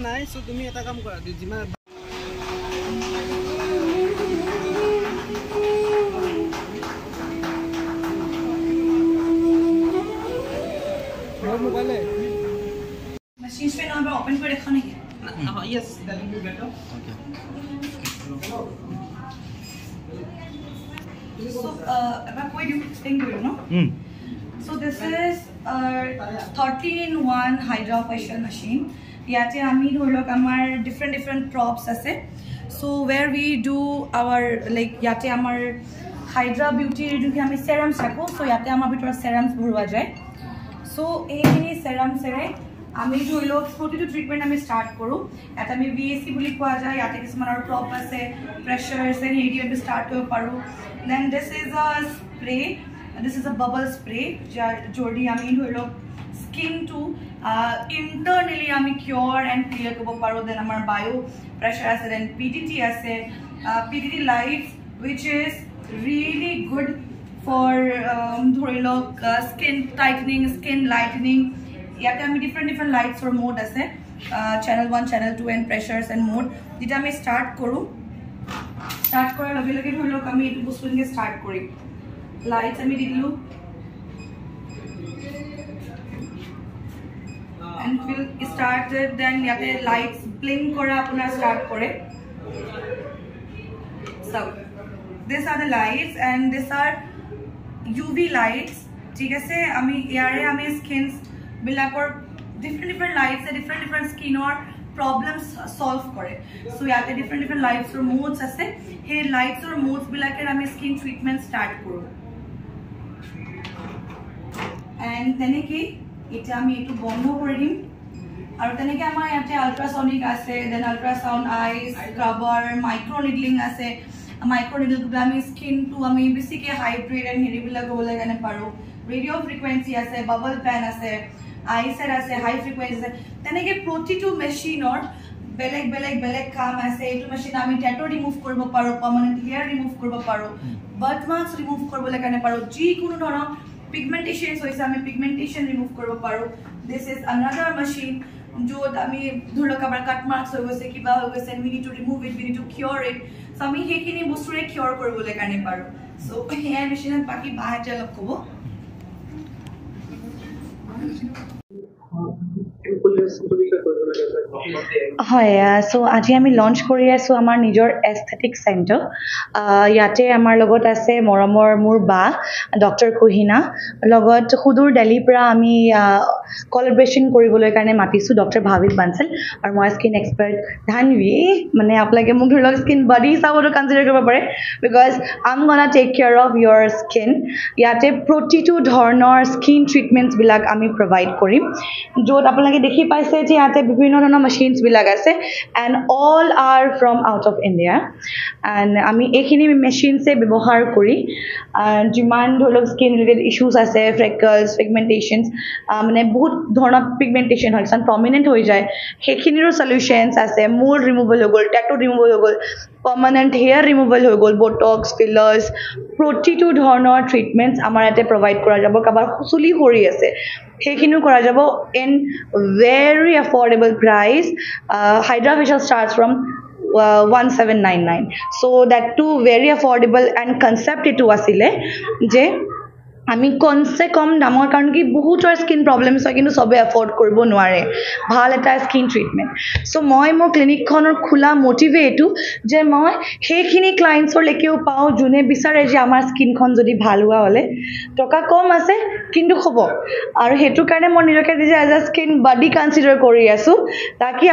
নাই সো তুমি এটা কাম কৰা যিমান मोबाइल है मशीन पे नंबर ओपन कर देखो नहीं हां yes that will be better okay so about what you think you know so this is a 13-in-1 hydra facial machine yate ami dholok amar different props ase so where we do our like yate amar hydra beauty jo ki ami serums rakho so yate amar bitor serums bhorwa jay so এই সেরাম সেরে আমি ধইলো প্রতিটো treatment আমি start করু এটা আমি BSc বলি কোয়া যায় ইয়াতে কিছুমানৰ প্ৰপ আছে প্ৰেসাৰস এন্ড হেডি আমি স্টাৰ্ট কৰিব পাৰো then this is a spray this is a bubble spray জৰ্ডি আমি ধইলো স্কিন টু ইন্টাৰনালি আমি কিউৰ এন্ড ক্লিয়াৰ কৰিব পাৰো দেন আমাৰ বায়ো প্রেসার আছে দেন পিডিটি আছে PDT lights which is really good for skin tightening, skin lightening. Yate ami different lights or mode ase channel 1, channel 2 and pressures and mode. Dita ami start koru. Start kora loge loge dhorlok ami etu bostu ninge start kori. Lights ami didilu. And will started then yate lights blink kora apuna start kore. So these are the lights and these are UV lights ঠিক আছে আমি ইয়াৰে আমি skins বিলাকৰ different lights different skinৰ problems solve কৰে so ইয়াতে different lights or modes আছে হে lights or modes বিলাকৰ আমি skin treatment start কৰো and তেনেকৈ এটা আমি এটো বন্ধ কৰি দিম আৰু তেনেকৈ আমাৰ ইয়াতে আল্ট্ৰাসনিক আছে দেন আল্ট্ৰাসাউন্ড আইস স্ক্ৰাবাৰ মাইক্ৰো নিডলিং আছে micro needle to ami skin to ami basically hydrate and heri bila go lagane paro radio frequency ase bubble pan ase ice ase high frequency ase teneke protito machine or beleg kaam ase etu machine ami tattoo remove koribo paro permanent hair remove koribo paro birthmarks remove koribo lagane paro ji kono dhoro pigmentations hoise ami pigmentation remove koribo paro this is another machine jod ami dholo kabar cut marks hoy goise kiba hoy goise we need to remove it we need to cure it so ami hekini bostore cure koribole kane paro so hair machine baki bahate log kobo হয় so আজি আমি launch কৰি আছো আমাৰ নিজৰ aesthetic centre ইয়াতে আমাৰ লগত আছে মৰমৰ মোৰ বা ডক্টৰ কুহিনা লগত খুদুৰ দিল্লীৰ পৰা আমি কোলাবৰেচন কৰিবলৈ কাৰণে মাতিছো ডক্টৰ ভাবিক বানসল আৰু মই স্কিন এক্সপাৰ্ট ধানভি মানে আপোনালোকে মোক ধৰি লওক স্কিন বডি চাবটো কনসিডাৰ কৰিব পাৰে because I am gonna take care of your skin ইয়াতে প্ৰতিটো ধৰণৰ স্কিন ট্ৰিটমেন্টছ বিলাক আমি প্ৰভাইড কৰিম য'ত আপোনালোকে দেখি পাইছে যে ইয়াতে বিভিন্ন ধৰণৰ machines বিলাক আছে and all are from out of India and আমি এইখিনি machines এ ব্যৱহাৰ কৰি যিমান ধৰক skin related issues আছে freckles pigmentations মানে বহুত ধৰণৰ pigmentation হয় সন prominent হৈ যায় সেইখিনিৰ solutions আছে mold removal হৈ গ'ল tattoo removal হৈ গ'ল permanent hair removal হৈ গ'ল botox fillers প্ৰতিটো ধৰণৰ treatments আমাৰ ইয়াতে provide কৰা যাব কাবাৰ খুচুলি কৰি আছে সেইখিনিও কৰা যাব in very affordable price hydra facial starts from 1799 so that too very affordable and concept etu asile je আমি কনসে কম দামৰ কাৰণ কি বহুতৰ স্কিন প্ৰবলেমছ হয় কিন্তু সবে এফৰ্ড কৰিব নোৱাৰে ভাল এটা স্কিন ট্ৰিটমেন্ট সো মই মোৰ ক্লিনিকখনৰ খোলা মোটিভেটু যে মই হেখিনি ক্লায়েন্টছৰ লেকেও পাও জুনে বিচাৰে যে আমাৰ স্কিনখন যদি ভাল হোৱা হলে টকা কম আছে কিন্তু হ'ব আৰু হেতু কাৰণে মই নিজকে যে as a skin body consider কৰি আছো তাকি